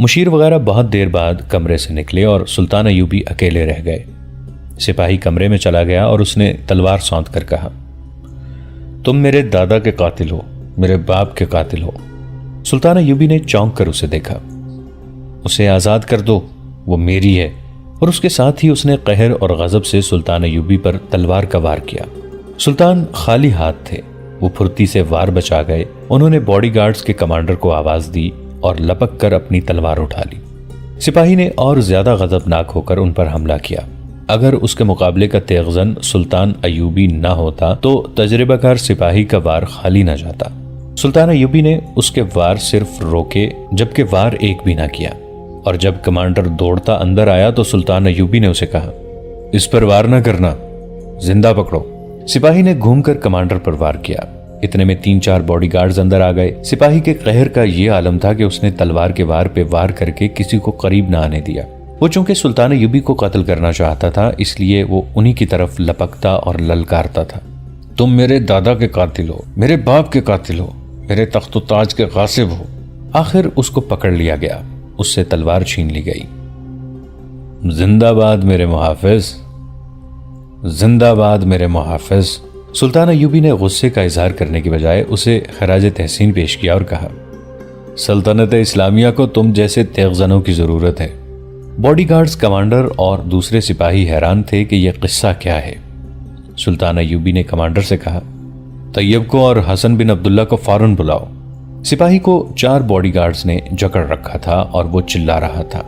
مشیر وغیرہ بہت دیر بعد کمرے سے نکلے اور سلطان ایوبی اکیلے رہ گئے۔ سپاہی کمرے میں چلا گیا اور اس نے تلوار سونت کر کہا، تم میرے دادا کے قاتل ہو، میرے باپ کے قاتل ہو۔ سلطان ایوبی نے چونک کر اسے دیکھا۔ اسے آزاد کر دو، وہ میری ہے، اور اس کے ساتھ ہی اس نے قہر اور غضب سے سلطان ایوبی پر تلوار کا وار کیا۔ سلطان خالی ہاتھ تھے، وہ پھرتی سے وار بچا گئے۔ انہوں نے باڈی گارڈز کے کمانڈر کو آواز دی اور لپک کر اپنی تلوار اٹھا لی۔ سپاہی نے اور زیادہ غضبناک ہو کر ان پر حملہ کیا۔ اگر اس کے مقابلے کا تیغزن سلطان ایوبی نہ ہوتا تو تجربہ کار سپاہی کا وار خالی نہ جاتا۔ سلطان ایوبی نے اس کے وار صرف روکے، جبکہ وار ایک بھی نہ کیا، اور جب کمانڈر دوڑتا اندر آیا تو سلطان ایوبی نے اسے کہا، اس پر وار نہ کرنا، زندہ پکڑو۔ سپاہی نے گھوم کر کمانڈر پر وار کیا۔ اتنے میں 3-4 باڈی گارڈز اندر آ گئے۔ سپاہی کے قہر کا یہ عالم تھا کہ اس نے تلوار کے وار پہ وار کر کے کسی کو قریب نہ آنے دیا۔ وہ چونکہ سلطان ایوبی کو قتل کرنا چاہتا تھا، اس لیے وہ انہی کی طرف لپکتا اور للکارتا تھا، تم میرے دادا کے قاتل ہو، میرے باپ کے قاتل ہو، میرے تخت و تاج کے غاصب ہو۔ آخر اس کو پکڑ لیا گیا، اس سے تلوار چھین لی گئی۔ زندہ باد میرے محافظ، زندہ باد میرے محافظ۔ سلطان ایوبی نے غصے کا اظہار کرنے کی بجائے اسے خراج تحسین پیش کیا اور کہا، سلطنت اسلامیہ کو تم جیسے تیغزنوں کی ضرورت ہے۔ باڈی گارڈز کمانڈر اور دوسرے سپاہی حیران تھے کہ یہ قصہ کیا ہے۔ سلطان ایوبی نے کمانڈر سے کہا، طیب کو اور حسن بن عبداللہ کو فوراً بلاؤ۔ سپاہی کو 4 باڈی گارڈز نے جکڑ رکھا تھا اور وہ چلا رہا تھا،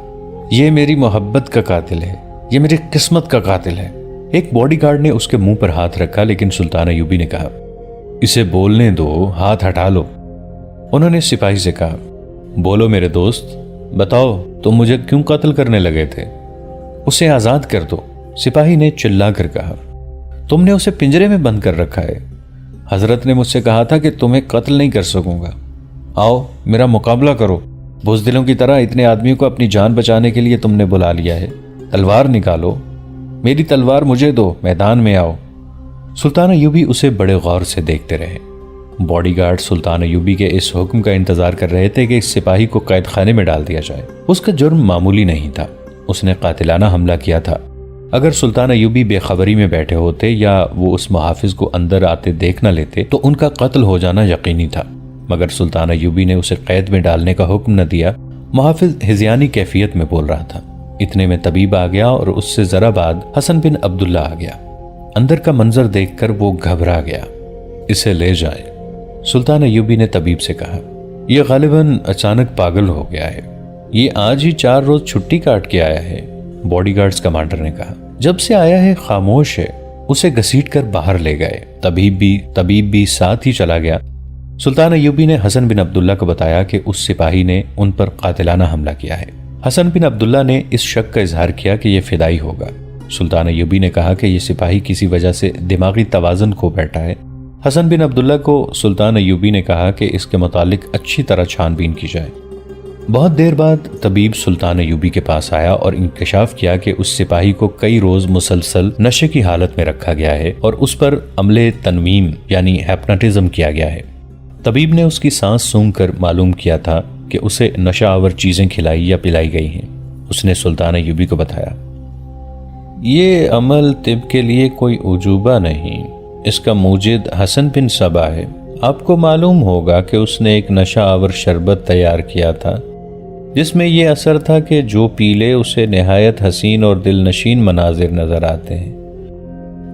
یہ میری محبت کا قاتل ہے، یہ میری قسمت کا قاتل ہے۔ ایک باڈی گارڈ نے اس کے منہ پر ہاتھ رکھا، لیکن سلطان ایوبی نے کہا، اسے بولنے دو، ہاتھ ہٹا لو۔ انہوں نے سپاہی سے کہا، بولو میرے دوست، بتاؤ تم مجھے کیوں قتل کرنے لگے تھے؟ اسے آزاد کر دو۔ سپاہی نے چلا کر کہا، تم نے اسے پنجرے میں بند کر رکھا ہے، حضرت نے مجھ سے کہا تھا کہ تمہیں قتل نہیں کر سکوں گا، آؤ میرا مقابلہ کرو۔ بزدلوں کی طرح اتنے آدمیوں کو اپنی جان بچانے کے لیے تم نے بلا لیا ہے، تلوار نکالو، میری تلوار مجھے دو، میدان میں آؤ۔ سلطان ایوبی اسے بڑے غور سے دیکھتے رہے۔ باڈی گارڈ سلطان ایوبی کے اس حکم کا انتظار کر رہے تھے کہ اس سپاہی کو قید خانے میں ڈال دیا جائے۔ اس کا جرم معمولی نہیں تھا، اس نے قاتلانہ حملہ کیا تھا۔ اگر سلطان ایوبی بے خبری میں بیٹھے ہوتے یا وہ اس محافظ کو اندر آتے دیکھ نہ لیتے تو ان کا قتل ہو جانا یقینی تھا، مگر سلطان ایوبی نے اسے قید میں ڈالنے کا حکم نہ دیا۔ محافظ ہذیانی کیفیت میں بول رہا تھا۔ اتنے میں طبیب آ گیا اور اس سے ذرا بعد حسن بن عبداللہ آ گیا۔ اندر کا منظر دیکھ کر وہ گھبرا گیا۔ اسے لے جائیں، سلطان ایوبی نے طبیب سے کہا، یہ غالباً اچانک پاگل ہو گیا ہے، یہ آج ہی 4 روز چھٹی کاٹ کے آیا ہے۔ باڈی گارڈز کمانڈر نے کہا، جب سے آیا ہے خاموش ہے۔ اسے گھسیٹ کر باہر لے گئے۔ طبیب بھی ساتھ ہی چلا گیا۔ سلطان ایوبی نے حسن بن عبداللہ کو بتایا کہ اس سپاہی نے ان پر قاتلانہ حملہ کیا ہے۔ حسن بن عبداللہ نے اس شک کا اظہار کیا کہ یہ فدائی ہوگا۔ سلطان ایوبی نے کہا کہ یہ سپاہی کسی وجہ سے دماغی توازن کھو بیٹھا ہے۔ حسن بن عبداللہ کو سلطان ایوبی نے کہا کہ اس کے متعلق اچھی طرح چھان بین کی جائے۔ بہت دیر بعد طبیب سلطان ایوبی کے پاس آیا اور انکشاف کیا کہ اس سپاہی کو کئی روز مسلسل نشے کی حالت میں رکھا گیا ہے اور اس پر عملے تنویم یعنی ہیپناٹزم کیا گیا ہے۔ طبیب نے اس کی سانس سونگھ کر معلوم کیا تھا کہ اسے نشہ آور چیزیں کھلائی یا پلائی گئی ہیں۔ اس نے سلطان ایوبی کو بتایا، یہ عمل طب کے لیے کوئی عجوبہ نہیں، اس کا موجد حسن بن صبا ہے۔ آپ کو معلوم ہوگا کہ اس نے ایک نشہ آور شربت تیار کیا تھا جس میں یہ اثر تھا کہ جو پی لے اسے نہایت حسین اور دل نشین مناظر نظر آتے ہیں۔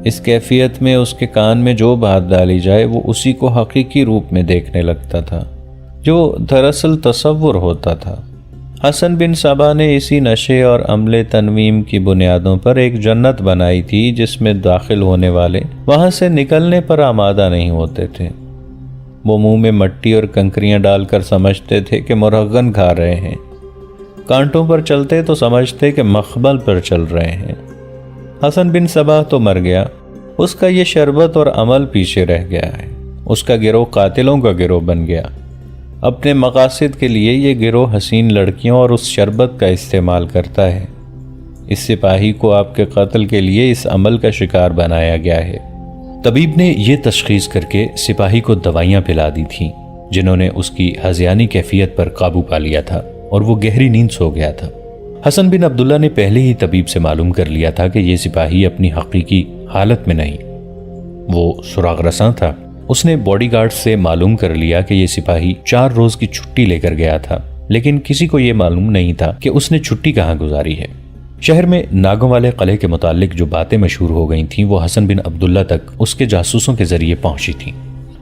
اس کیفیت میں اس کے کان میں جو بات ڈالی جائے وہ اسی کو حقیقی روپ میں دیکھنے لگتا تھا جو دراصل تصور ہوتا تھا۔ حسن بن صبا نے اسی نشے اور عمل تنویم کی بنیادوں پر ایک جنت بنائی تھی جس میں داخل ہونے والے وہاں سے نکلنے پر آمادہ نہیں ہوتے تھے۔ وہ منہ میں مٹی اور کنکریاں ڈال کر سمجھتے تھے کہ مرغن کھا رہے ہیں، کانٹوں پر چلتے تو سمجھتے کہ مخبل پر چل رہے ہیں۔ حسن بن صبا تو مر گیا، اس کا یہ شربت اور عمل پیچھے رہ گیا ہے۔ اس کا گروہ قاتلوں کا گروہ بن گیا۔ اپنے مقاصد کے لیے یہ گروہ حسین لڑکیوں اور اس شربت کا استعمال کرتا ہے۔ اس سپاہی کو آپ کے قتل کے لیے اس عمل کا شکار بنایا گیا ہے۔ طبیب نے یہ تشخیص کر کے سپاہی کو دوائیاں پلا دی تھیں جنہوں نے اس کی ہذیانی کیفیت پر قابو پا لیا تھا۔ اور وہ گہری نیند سو گیا تھا۔ حسن بن عبداللہ نے پہلے ہی طبیب سے معلوم کر لیا تھا کہ یہ سپاہی اپنی حقیقی حالت میں نہیں، وہ سراغ رساں تھا۔ اس نے باڈی گارڈ سے معلوم کر لیا کہ یہ سپاہی 4 روز کی چھٹی لے کر گیا تھا، لیکن کسی کو یہ معلوم نہیں تھا کہ اس نے چھٹی کہاں گزاری ہے۔ شہر میں ناگوں والے قلعے کے متعلق جو باتیں مشہور ہو گئی تھیں وہ حسن بن عبداللہ تک اس کے جاسوسوں کے ذریعے پہنچی تھیں۔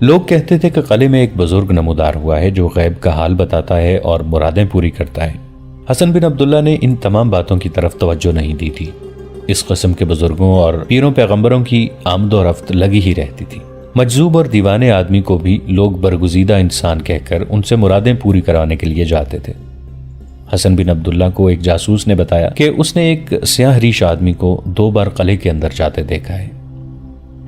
لوگ کہتے تھے کہ قلعے میں ایک بزرگ نمودار ہوا ہے جو غیب کا حال بتاتا ہے اور مرادیں پوری کرتا ہے۔ حسن بن عبداللہ نے ان تمام باتوں کی طرف توجہ نہیں دی تھی۔ اس قسم کے بزرگوں اور پیروں پیغمبروں کی آمد و رفت لگی ہی رہتی تھی۔ مجذوب اور دیوانے آدمی کو بھی لوگ برگزیدہ انسان کہہ کر ان سے مرادیں پوری کرانے کے لیے جاتے تھے۔ حسن بن عبداللہ کو ایک جاسوس نے بتایا کہ اس نے ایک سیاہ ریش آدمی کو 2 بار قلعے کے اندر جاتے دیکھا ہے۔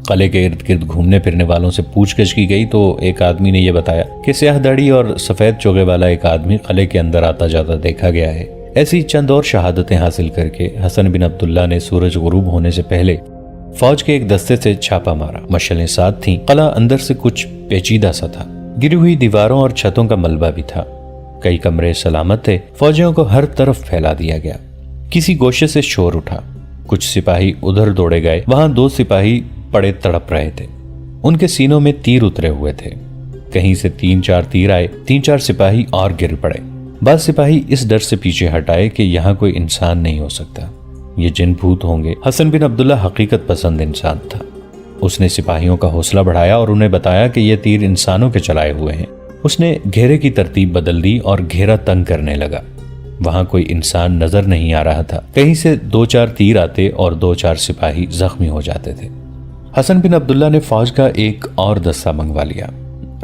قلعے کے ارد گرد گھومنے پھرنے والوں سے پوچھ گچھ کی گئی تو ایک آدمی نے یہ بتایا کہ سیاہ داڑھی اور سفید چوغے والا ایک آدمی قلعے کے اندر آتا جاتا دیکھا گیا ہے۔ ایسی چند اور شہادتیں حاصل کر کے حسن بن عبداللہ نے سورج غروب ہونے سے پہلے فوج کے ایک دستے سے چھاپا مارا۔ مشعلیں ساتھ تھیں۔ قلعہ اندر سے کچھ پیچیدہ سا تھا، گری ہوئی دیواروں اور چھتوں کا ملبہ بھی تھا۔ کئی کمرے سلامت تھے۔ فوجیوں کو ہر طرف پھیلا دیا گیا۔ کسی گوشے سے شور اٹھا، کچھ سپاہی ادھر دوڑے گئے۔ وہاں 2 سپاہی پڑے تڑپ رہے تھے، ان کے سینوں میں تیر اترے ہوئے تھے۔ کہیں سے 3-4 تیر آئے، 3-4 سپاہی اور گر پڑے۔ بعض سپاہی اس ڈر سے پیچھے ہٹائے کہ یہاں کوئی انسان نہیں ہو سکتا، یہ جن بھوت ہوں گے۔ حسن بن عبداللہ حقیقت پسند انسان تھا۔ اس نے سپاہیوں کا حوصلہ بڑھایا اور انہیں بتایا کہ یہ تیر انسانوں کے چلائے ہوئے ہیں۔ اس نے گھیرے کی ترتیب بدل دی اور گھیرا تنگ کرنے لگا۔ وہاں کوئی انسان نظر نہیں آ رہا تھا۔ کہیں سے 2-4 تیر آتے اور 2-4 سپاہی زخمی ہو جاتے تھے۔ حسن بن عبداللہ نے فوج کا ایک اور دستہ منگوا لیا۔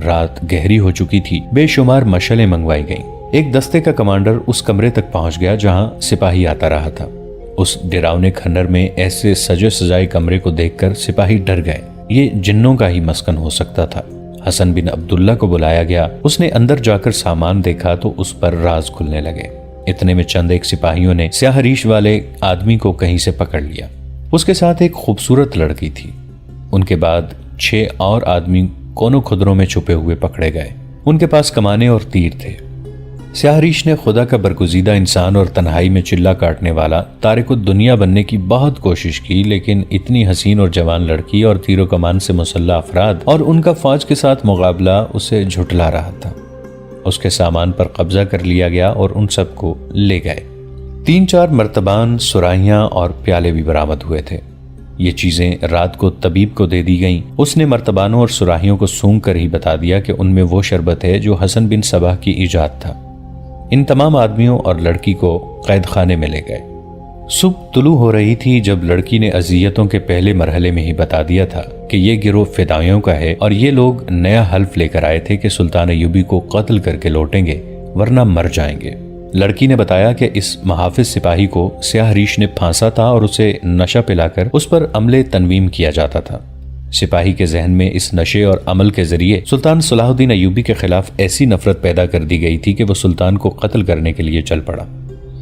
رات گہری ہو چکی تھی، بے شمار مشعلیں منگوائی گئیں۔ ایک دستے کا کمانڈر اس کمرے تک پہنچ گیا جہاں سپاہی آتا رہا تھا۔ اس ڈراونے کھنڈر میں ایسے سجے سجائے کمرے کو دیکھ کر سپاہی ڈر گئے۔ یہ جنوں کا ہی مسکن ہو سکتا تھا۔ حسن بن عبداللہ کو بلایا گیا۔ اس نے اندر جا کر سامان دیکھا تو اس پر راز کھلنے لگے۔ اتنے میں چند ایک سپاہیوں نے سیاہ ریش والے آدمی کو کہیں سے پکڑ لیا۔ اس کے ساتھ ایک خوبصورت لڑکی تھی۔ ان کے بعد 6 اور آدمی کونوں خدروں میں چھپے ہوئے پکڑے گئے۔ ان کے پاس کمانے اور تیر تھے۔ سیاہ ریش نے خدا کا برگزیدہ انسان اور تنہائی میں چلہ کاٹنے والا تارک الدنیا بننے کی بہت کوشش کی، لیکن اتنی حسین اور جوان لڑکی اور تیر و کمان سے مسلح افراد اور ان کا فوج کے ساتھ مقابلہ اسے جھٹلا رہا تھا۔ اس کے سامان پر قبضہ کر لیا گیا اور ان سب کو لے گئے۔ 3-4 مرتبان، سرائیاں اور پیالے بھی برآمد ہوئے تھے۔ یہ چیزیں رات کو طبیب کو دے دی گئیں۔ اس نے مرتبانوں اور سراہیوں کو سونگ کر ہی بتا دیا کہ ان میں وہ شربت ہے جو حسن بن صباح کی ایجاد تھا۔ ان تمام آدمیوں اور لڑکی کو قید خانے میں لے گئے۔ صبح طلوع ہو رہی تھی جب لڑکی نے اذیتوں کے پہلے مرحلے میں ہی بتا دیا تھا کہ یہ گروہ فدائیوں کا ہے اور یہ لوگ نیا حلف لے کر آئے تھے کہ سلطان ایوبی کو قتل کر کے لوٹیں گے ورنہ مر جائیں گے۔ لڑکی نے بتایا کہ اس محافظ سپاہی کو سیاہ ریش نے پھانسا تھا اور اسے نشہ پلا کر اس پر عملے تنویم کیا جاتا تھا۔ سپاہی کے ذہن میں اس نشے اور عمل کے ذریعے سلطان صلاح الدین ایوبی کے خلاف ایسی نفرت پیدا کر دی گئی تھی کہ وہ سلطان کو قتل کرنے کے لیے چل پڑا۔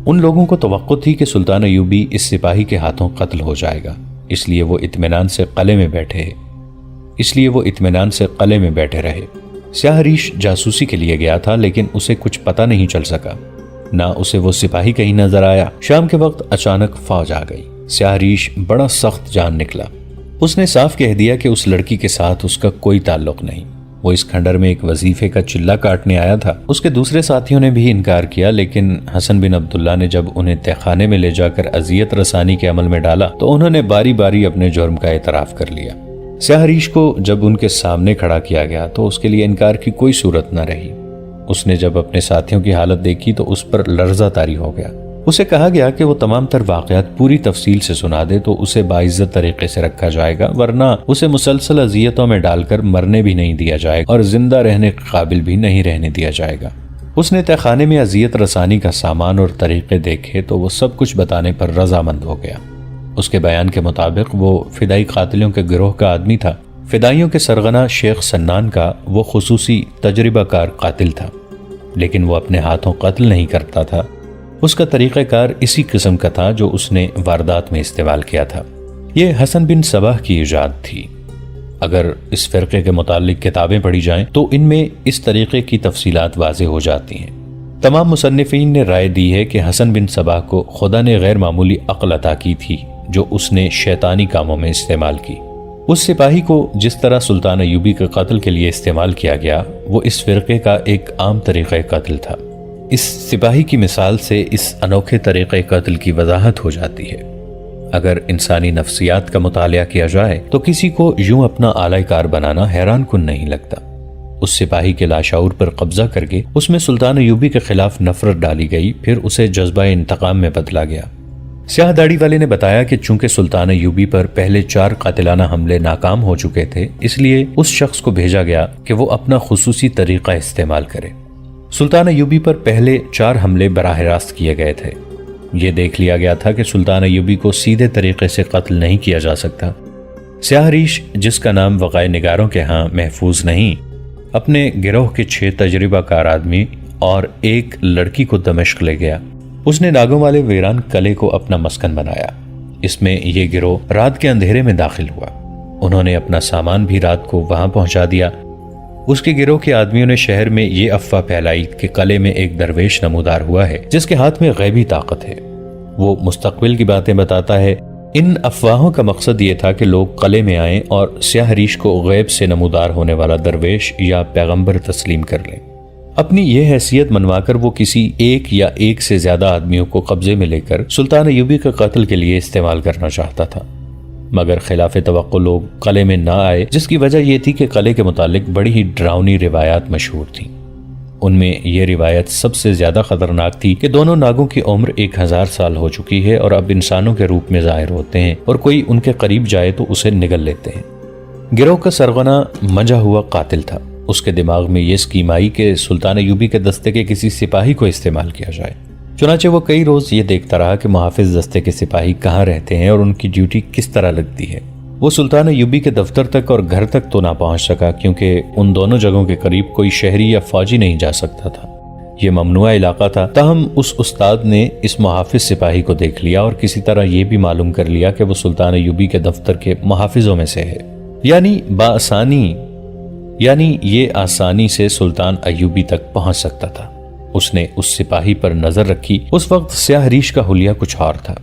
ان لوگوں کو توقع تھی کہ سلطان ایوبی اس سپاہی کے ہاتھوں قتل ہو جائے گا، اس لیے وہ اطمینان سے قلعے میں بیٹھے رہے۔ سیاہ ریش جاسوسی کے لیے گیا تھا لیکن اسے کچھ پتہ نہیں چل سکا، نہ اسے وہ سپاہی کہیں نظر آیا۔ شام کے وقت اچانک فوج آ گئی۔ سیاہ ریش بڑا سخت جان نکلا۔ اس نے صاف کہہ دیا کہ اس لڑکی کے ساتھ اس کا کوئی تعلق نہیں۔ وہ اس کھنڈر میں ایک وظیفے کا چلہ کاٹنے آیا تھا۔ اس کے دوسرے ساتھیوں نے بھی انکار کیا، لیکن حسن بن عبداللہ نے جب انہیں تہخانے میں لے جا کر اذیت رسانی کے عمل میں ڈالا تو انہوں نے باری باری اپنے جرم کا اعتراف کر لیا۔ سیاہ ریش کو جب ان کے سامنے کھڑا کیا گیا تو اس کے لیے انکار کی کوئی صورت نہ رہی۔ اس نے جب اپنے ساتھیوں کی حالت دیکھی تو اس پر لرزہ طاری ہو گیا۔ اسے کہا گیا کہ وہ تمام تر واقعات پوری تفصیل سے سنا دے تو اسے باعزت طریقے سے رکھا جائے گا، ورنہ اسے مسلسل اذیتوں میں ڈال کر مرنے بھی نہیں دیا جائے گا اور زندہ رہنے کے قابل بھی نہیں رہنے دیا جائے گا۔ اس نے تہخانے میں اذیت رسانی کا سامان اور طریقے دیکھے تو وہ سب کچھ بتانے پر رضامند ہو گیا۔ اس کے بیان کے مطابق وہ فدائی قاتلوں کے گروہ کا آدمی تھا۔ فدائیوں کے سرغنہ شیخ سنان کا وہ خصوصی تجربہ کار قاتل تھا، لیکن وہ اپنے ہاتھوں قتل نہیں کرتا تھا۔ اس کا طریقہ کار اسی قسم کا تھا جو اس نے واردات میں استعمال کیا تھا۔ یہ حسن بن صباح کی ایجاد تھی۔ اگر اس فرقے کے متعلق کتابیں پڑھی جائیں تو ان میں اس طریقے کی تفصیلات واضح ہو جاتی ہیں۔ تمام مصنفین نے رائے دی ہے کہ حسن بن صباح کو خدا نے غیر معمولی عقل عطا کی تھی جو اس نے شیطانی کاموں میں استعمال کی۔ اس سپاہی کو جس طرح سلطان ایوبی کے قتل کے لیے استعمال کیا گیا وہ اس فرقے کا ایک عام طریقہ قتل تھا۔ اس سپاہی کی مثال سے اس انوکھے طریقہ قتل کی وضاحت ہو جاتی ہے۔ اگر انسانی نفسیات کا مطالعہ کیا جائے تو کسی کو یوں اپنا آلہ کار بنانا حیران کن نہیں لگتا۔ اس سپاہی کے لاشعور پر قبضہ کر کے اس میں سلطان ایوبی کے خلاف نفرت ڈالی گئی، پھر اسے جذبہ انتقام میں بدلا گیا۔ سیاہ داڑھی والے نے بتایا کہ چونکہ سلطان ایوبی پر پہلے 4 قاتلانہ حملے ناکام ہو چکے تھے، اس لیے اس شخص کو بھیجا گیا کہ وہ اپنا خصوصی طریقہ استعمال کرے۔ سلطان ایوبی پر پہلے 4 حملے براہ راست کیے گئے تھے۔ یہ دیکھ لیا گیا تھا کہ سلطان ایوبی کو سیدھے طریقے سے قتل نہیں کیا جا سکتا۔ سیاہ ریش، جس کا نام وقائع نگاروں کے ہاں محفوظ نہیں، اپنے گروہ کے 6 تجربہ کار آدمی اور ایک لڑکی کو دمشق لے گیا۔ اس نے ناگوں والے ویران قلعے کو اپنا مسکن بنایا۔ اس میں یہ گروہ رات کے اندھیرے میں داخل ہوا۔ انہوں نے اپنا سامان بھی رات کو وہاں پہنچا دیا۔ اس کے گروہ کے آدمیوں نے شہر میں یہ افواہ پھیلائی کہ قلعے میں ایک درویش نمودار ہوا ہے جس کے ہاتھ میں غیبی طاقت ہے، وہ مستقبل کی باتیں بتاتا ہے۔ ان افواہوں کا مقصد یہ تھا کہ لوگ قلعے میں آئیں اور سیاہ ریش کو غیب سے نمودار ہونے والا درویش یا پیغمبر تسلیم کر لیں۔ اپنی یہ حیثیت منوا کر وہ کسی ایک یا ایک سے زیادہ آدمیوں کو قبضے میں لے کر سلطان ایوبی کے قتل کے لیے استعمال کرنا چاہتا تھا، مگر خلاف توقع لوگ قلعے میں نہ آئے، جس کی وجہ یہ تھی کہ قلعے کے متعلق بڑی ہی ڈراؤنی روایات مشہور تھیں۔ ان میں یہ روایت سب سے زیادہ خطرناک تھی کہ دونوں ناگوں کی عمر 1000 سال ہو چکی ہے اور اب انسانوں کے روپ میں ظاہر ہوتے ہیں، اور کوئی ان کے قریب جائے تو اسے نگل لیتے ہیں۔ گروہ کا سرغنہ منجا ہوا قاتل تھا۔ اس کے دماغ میں یہ اسکیم آئی کہ سلطان ایوبی کے دستے کے کسی سپاہی کو استعمال کیا جائے۔ چنانچہ وہ کئی روز یہ دیکھتا رہا کہ محافظ دستے کے سپاہی کہاں رہتے ہیں اور ان کی ڈیوٹی کس طرح لگتی ہے۔ وہ سلطان ایوبی کے دفتر تک اور گھر تک تو نہ پہنچ سکا کیونکہ ان دونوں جگہوں کے قریب کوئی شہری یا فوجی نہیں جا سکتا تھا۔ یہ ممنوع علاقہ تھا، تاہم اس استاد نے اس محافظ سپاہی کو دیکھ لیا اور کسی طرح یہ بھی معلوم کر لیا کہ وہ سلطان ایوبی کے دفتر کے محافظوں میں سے ہے، یعنی یہ آسانی سے سلطان ایوبی تک پہنچ سکتا تھا۔ اس نے اس سپاہی پر نظر رکھی۔ اس وقت سیاہ ریش کا حلیہ کچھ اور تھا۔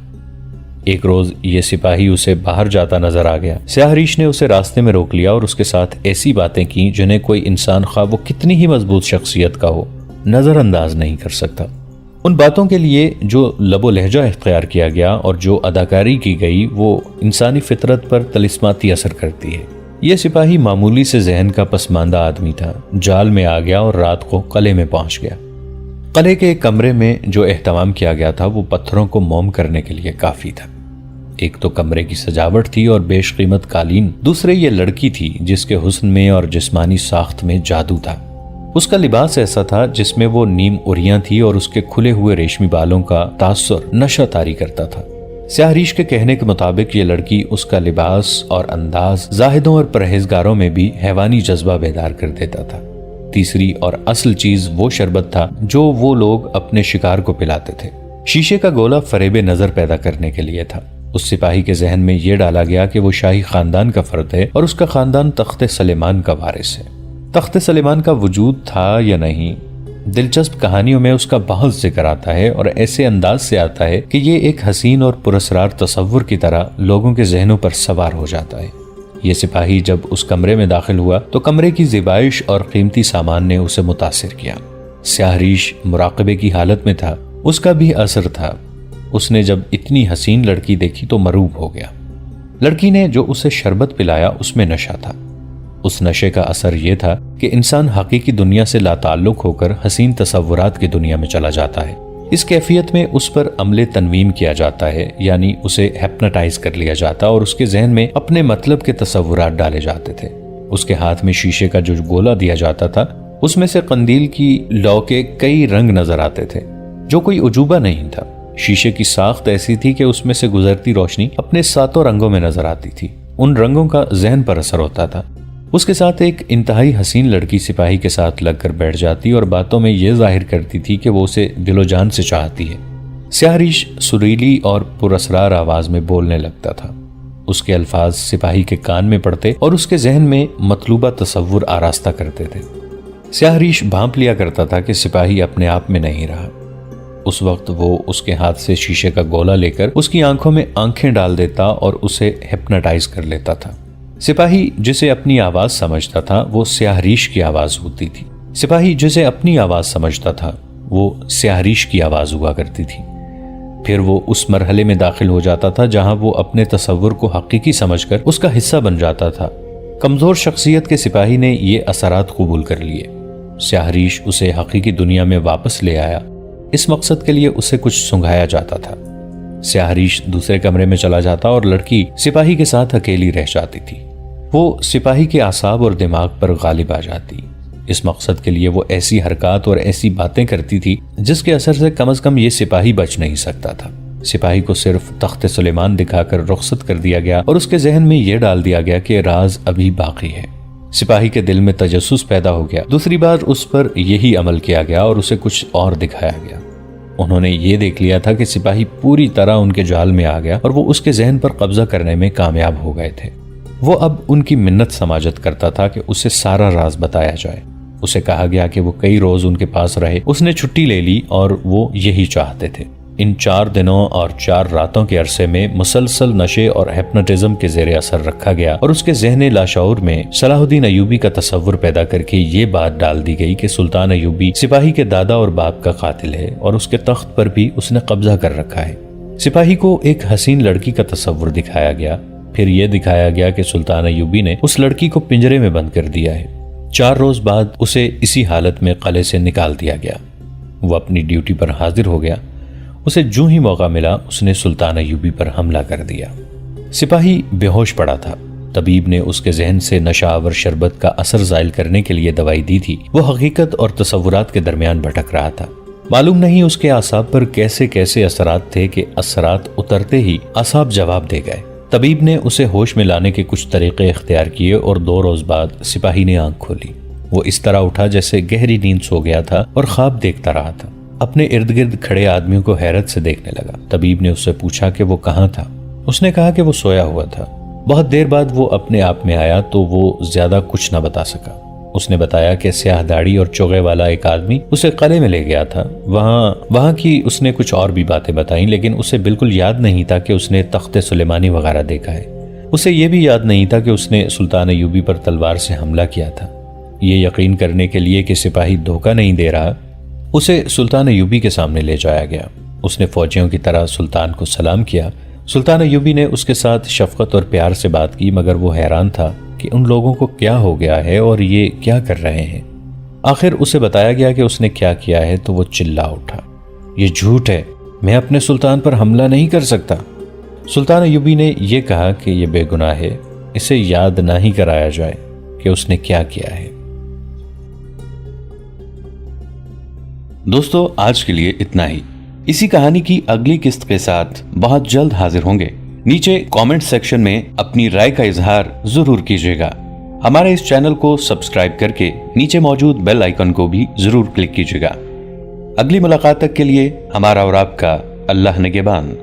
ایک روز یہ سپاہی اسے باہر جاتا نظر آ گیا۔ سیاہ ریش نے اسے راستے میں روک لیا اور اس کے ساتھ ایسی باتیں کی جنہیں کوئی انسان خواہ وہ کتنی ہی مضبوط شخصیت کا ہو نظر انداز نہیں کر سکتا۔ ان باتوں کے لیے جو لب و لہجہ اختیار کیا گیا اور جو اداکاری کی گئی وہ انسانی فطرت پر طلسماتی اثر کرتی ہے۔ یہ سپاہی معمولی سے ذہن کا پسماندہ آدمی تھا، جال میں آ گیا اور رات کو قلعے میں پہنچ گیا۔ قلعے کے ایک کمرے میں جو اہتمام کیا گیا تھا وہ پتھروں کو موم کرنے کے لیے کافی تھا۔ ایک تو کمرے کی سجاوٹ تھی اور بیش قیمت قالین، دوسرے یہ لڑکی تھی جس کے حسن میں اور جسمانی ساخت میں جادو تھا۔ اس کا لباس ایسا تھا جس میں وہ نیم اریاں تھی اور اس کے کھلے ہوئے ریشمی بالوں کا تاثر نشہ طاری کرتا تھا۔ سیاہ ریش کے کہنے کے مطابق یہ لڑکی اس کا لباس اور انداز زاہدوں اور پرہیزگاروں میں بھی حیوانی جذبہ بیدار کر دیتا تھا۔ تیسری اور اصل چیز وہ شربت تھا جو وہ لوگ اپنے شکار کو پلاتے تھے۔ شیشے کا گولا فریب نظر پیدا کرنے کے لیے تھا۔ اس سپاہی کے ذہن میں یہ ڈالا گیا کہ وہ شاہی خاندان کا فرد ہے اور اس کا خاندان تخت سلیمان کا وارث ہے۔ تخت سلیمان کا وجود تھا یا نہیں، دلچسپ کہانیوں میں اس کا بہت ذکر آتا ہے اور ایسے انداز سے آتا ہے کہ یہ ایک حسین اور پراسرار تصور کی طرح لوگوں کے ذہنوں پر سوار ہو جاتا ہے۔ یہ سپاہی جب اس کمرے میں داخل ہوا تو کمرے کی زیبائش اور قیمتی سامان نے اسے متاثر کیا۔ سیاہ ریش مراقبے کی حالت میں تھا، اس کا بھی اثر تھا۔ اس نے جب اتنی حسین لڑکی دیکھی تو مروب ہو گیا۔ لڑکی نے جو اسے شربت پلایا اس میں نشہ تھا۔ اس نشے کا اثر یہ تھا کہ انسان حقیقی دنیا سے لا تعلق ہو کر حسین تصورات کی دنیا میں چلا جاتا ہے۔ اس کیفیت میں اس پر عمل تنویم کیا جاتا ہے، یعنی اسے ہیپناٹائز کر لیا جاتا اور اس کے ذہن میں اپنے مطلب کے تصورات ڈالے جاتے تھے۔ اس کے ہاتھ میں شیشے کا جو گولا دیا جاتا تھا اس میں سے قندیل کی لو کے کئی رنگ نظر آتے تھے، جو کوئی عجوبہ نہیں تھا۔ شیشے کی ساخت ایسی تھی کہ اس میں سے گزرتی روشنی اپنے 7 رنگوں میں نظر آتی تھی۔ ان رنگوں کا ذہن پر اثر ہوتا تھا۔ اس کے ساتھ ایک انتہائی حسین لڑکی سپاہی کے ساتھ لگ کر بیٹھ جاتی اور باتوں میں یہ ظاہر کرتی تھی کہ وہ اسے دل و جان سے چاہتی ہے۔ سیاہ ریش سریلی اور پراسرار آواز میں بولنے لگتا تھا۔ اس کے الفاظ سپاہی کے کان میں پڑتے اور اس کے ذہن میں مطلوبہ تصور آراستہ کرتے تھے۔ سیاہریش بھانپ لیا کرتا تھا کہ سپاہی اپنے آپ میں نہیں رہا۔ اس وقت وہ اس کے ہاتھ سے شیشے کا گولا لے کر اس کی آنکھوں میں آنکھیں ڈال دیتا اور اسے ہپناٹائز کر لیتا تھا۔ سپاہی جسے اپنی آواز سمجھتا تھا وہ سیاہریش کی آواز ہوتی تھی، سپاہی جسے اپنی آواز سمجھتا تھا وہ سیاہریش کی آواز ہوا کرتی تھی۔ پھر وہ اس مرحلے میں داخل ہو جاتا تھا جہاں وہ اپنے تصور کو حقیقی سمجھ کر اس کا حصہ بن جاتا تھا۔ کمزور شخصیت کے سپاہی نے یہ اثرات قبول کر لیے۔ سیاہریش اسے حقیقی دنیا میں واپس لے آیا۔ اس مقصد کے لیے اسے کچھ سنگھایا جاتا تھا۔ سیاہریش دوسرے کمرے میں چلا جاتا اور لڑکی سپاہی کے ساتھ اکیلی رہ جاتی تھی۔ وہ سپاہی کے اعصاب اور دماغ پر غالب آ جاتی۔ اس مقصد کے لیے وہ ایسی حرکات اور ایسی باتیں کرتی تھی جس کے اثر سے کم از کم یہ سپاہی بچ نہیں سکتا تھا۔ سپاہی کو صرف تخت سلیمان دکھا کر رخصت کر دیا گیا اور اس کے ذہن میں یہ ڈال دیا گیا کہ راز ابھی باقی ہے۔ سپاہی کے دل میں تجسس پیدا ہو گیا۔ دوسری بار اس پر یہی عمل کیا گیا اور اسے کچھ اور دکھایا گیا۔ انہوں نے یہ دیکھ لیا تھا کہ سپاہی پوری طرح ان کے جال میں آ گیا اور وہ اس کے ذہن پر قبضہ کرنے میں کامیاب ہو گئے تھے۔ وہ اب ان کی منت سماجت کرتا تھا کہ اسے سارا راز بتایا جائے۔ اسے کہا گیا کہ وہ کئی روز ان کے پاس رہے۔ اس نے چھٹی لے لی اور وہ یہی چاہتے تھے۔ ان 4 دنوں اور 4 راتوں کے عرصے میں مسلسل نشے اور ہپنوٹزم کے زیر اثر رکھا گیا اور اس کے ذہن لاشعور میں صلاح الدین ایوبی کا تصور پیدا کر کے یہ بات ڈال دی گئی کہ سلطان ایوبی سپاہی کے دادا اور باپ کا قاتل ہے اور اس کے تخت پر بھی اس نے قبضہ کر رکھا ہے۔ سپاہی کو ایک حسین لڑکی کا تصور دکھایا گیا۔ پھر یہ دکھایا گیا کہ سلطان ایوبی نے اس لڑکی کو پنجرے میں بند کر دیا ہے۔ 4 روز بعد اسے اسی حالت میں قلعے سے نکال دیا گیا۔ وہ اپنی ڈیوٹی پر حاضر ہو گیا۔ اسے جو ہی موقع ملا اس نے سلطان ایوبی پر حملہ کر دیا۔ سپاہی بے ہوش پڑا تھا۔ طبیب نے اس کے ذہن سے نشہ آور شربت کا اثر زائل کرنے کے لیے دوائی دی تھی۔ وہ حقیقت اور تصورات کے درمیان بھٹک رہا تھا۔ معلوم نہیں اس کے اعصاب پر کیسے کیسے اثرات تھے کہ اثرات اترتے ہی اعصاب جواب دے گئے۔ طبیب نے اسے ہوش میں لانے کے کچھ طریقے اختیار کیے اور 2 روز بعد سپاہی نے آنکھ کھولی۔ وہ اس طرح اٹھا جیسے گہری نیند سو گیا تھا اور خواب دیکھتا رہا تھا۔ اپنے ارد گرد کھڑے آدمیوں کو حیرت سے دیکھنے لگا۔ طبیب نے اس سے پوچھا کہ وہ کہاں تھا۔ اس نے کہا کہ وہ سویا ہوا تھا۔ بہت دیر بعد وہ اپنے آپ میں آیا تو وہ زیادہ کچھ نہ بتا سکا۔ اس نے بتایا کہ سیاہ داڑھی اور چوغے والا ایک آدمی اسے قلعے میں لے گیا تھا۔ وہاں کی اس نے کچھ اور بھی باتیں بتائیں، لیکن اسے بالکل یاد نہیں تھا کہ اس نے تخت سلیمانی وغیرہ دیکھا ہے۔ اسے یہ بھی یاد نہیں تھا کہ اس نے سلطان ایوبی پر تلوار سے حملہ کیا تھا۔ یہ یقین کرنے کے لیے کہ سپاہی دھوکہ نہیں دے رہا، اسے سلطان ایوبی کے سامنے لے جایا گیا۔ اس نے فوجیوں کی طرح سلطان کو سلام کیا۔ سلطان ایوبی نے اس کے ساتھ شفقت اور پیار سے بات کی، مگر وہ حیران تھا کہ ان لوگوں کو کیا ہو گیا ہے اور یہ کیا کر رہے ہیں۔ آخر اسے بتایا گیا کہ اس نے کیا کیا ہے تو وہ چلا اٹھا، یہ جھوٹ ہے، میں اپنے سلطان پر حملہ نہیں کر سکتا۔ سلطان ایوبی نے یہ کہا کہ یہ بے گناہ ہے، اسے یاد نہ ہی کرایا جائے کہ اس نے کیا کیا ہے۔ دوستو آج کے لیے اتنا ہی۔ اسی کہانی کی اگلی قسط کے ساتھ بہت جلد حاضر ہوں گے۔ نیچے کامنٹ سیکشن میں اپنی رائے کا اظہار ضرور کیجیے گا۔ ہمارے اس چینل کو سبسکرائب کر کے نیچے موجود بیل آئیکن کو بھی ضرور کلک کیجیے گا۔ اگلی ملاقات تک کے لیے ہمارا اور آپ کا اللہ نگہبان۔